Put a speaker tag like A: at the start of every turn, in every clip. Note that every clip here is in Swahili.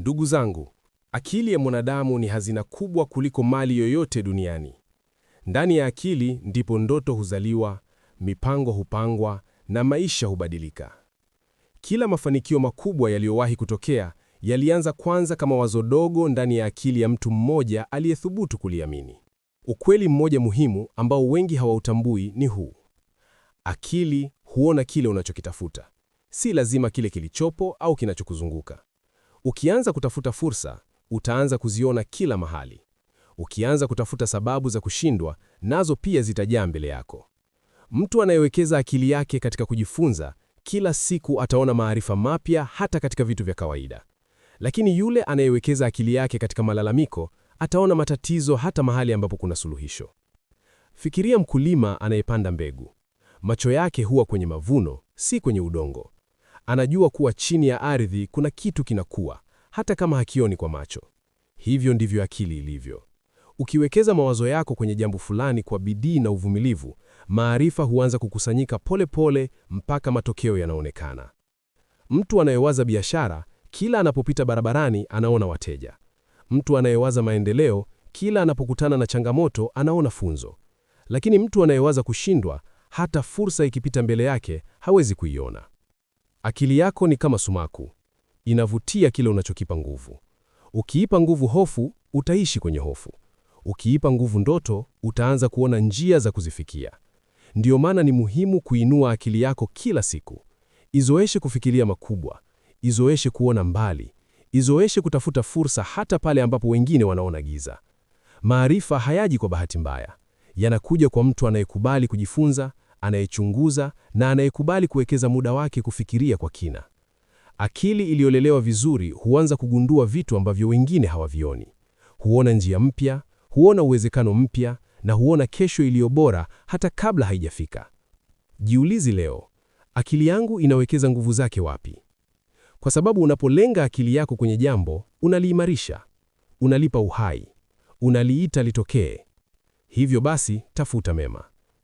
A: Ndugu zangu, akili ya mwanadamu ni hazina kubwa kuliko mali yoyote duniani. Ndani ya akili ndipo ndoto huzaliwa, mipango hupangwa na maisha hubadilika. Kila mafanikio makubwa yaliyowahi kutokea yalianza kwanza kama wazo dogo ndani ya akili ya mtu mmoja aliyethubutu kuliamini. Ukweli mmoja muhimu ambao wengi hawautambui ni huu: akili huona kile unachokitafuta, si lazima kile kilichopo au kinachokuzunguka. Ukianza kutafuta fursa, utaanza kuziona kila mahali. Ukianza kutafuta sababu za kushindwa, nazo pia zitajaa mbele yako. Mtu anayewekeza akili yake katika kujifunza, kila siku ataona maarifa mapya hata katika vitu vya kawaida. Lakini yule anayewekeza akili yake katika malalamiko, ataona matatizo hata mahali ambapo kuna suluhisho. Fikiria mkulima anayepanda mbegu. Macho yake huwa kwenye mavuno, si kwenye udongo. Anajua kuwa chini ya ardhi kuna kitu kinakua, hata kama hakioni kwa macho. Hivyo ndivyo akili ilivyo. Ukiwekeza mawazo yako kwenye jambo fulani kwa bidii na uvumilivu, maarifa huanza kukusanyika pole pole mpaka matokeo yanaonekana. Mtu anayewaza biashara, kila anapopita barabarani anaona wateja. Mtu anayewaza maendeleo, kila anapokutana na changamoto anaona funzo. Lakini mtu anayewaza kushindwa, hata fursa ikipita mbele yake hawezi kuiona. Akili yako ni kama sumaku, inavutia kile unachokipa nguvu. Ukiipa nguvu hofu, utaishi kwenye hofu. Ukiipa nguvu ndoto, utaanza kuona njia za kuzifikia. Ndiyo maana ni muhimu kuinua akili yako kila siku. Izoeshe kufikiria makubwa, izoeshe kuona mbali, izoeshe kutafuta fursa hata pale ambapo wengine wanaona giza. Maarifa hayaji kwa bahati mbaya, yanakuja kwa mtu anayekubali kujifunza, anayechunguza na anayekubali kuwekeza muda wake kufikiria kwa kina. Akili iliyolelewa vizuri huanza kugundua vitu ambavyo wengine hawavioni. Huona njia mpya, huona uwezekano mpya na huona kesho iliyo bora hata kabla haijafika. Jiulize leo, akili yangu inawekeza nguvu zake wapi? Kwa sababu unapolenga akili yako kwenye jambo, unaliimarisha, unalipa uhai, unaliita litokee. Hivyo basi, tafuta mema,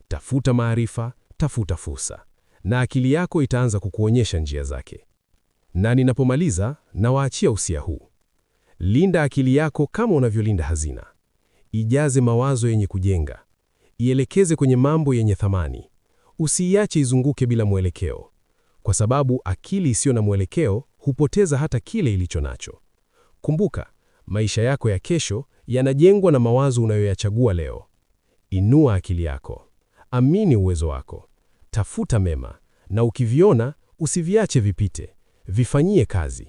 A: tafuta maarifa, tafuta fursa, na akili yako itaanza kukuonyesha njia zake. Na ninapomaliza, nawaachia usia huu: linda akili yako kama unavyolinda hazina. Ijaze mawazo yenye kujenga, ielekeze kwenye mambo yenye thamani. Usiiache izunguke bila mwelekeo, kwa sababu akili isiyo na mwelekeo hupoteza hata kile ilicho nacho. Kumbuka, maisha yako ya kesho yanajengwa na mawazo unayoyachagua leo. Inua akili yako, amini uwezo wako, tafuta mema, na ukiviona usiviache vipite, vifanyie kazi.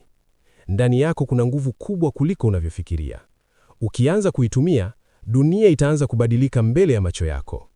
A: Ndani yako kuna nguvu kubwa kuliko unavyofikiria. Ukianza kuitumia, dunia itaanza kubadilika mbele ya macho yako.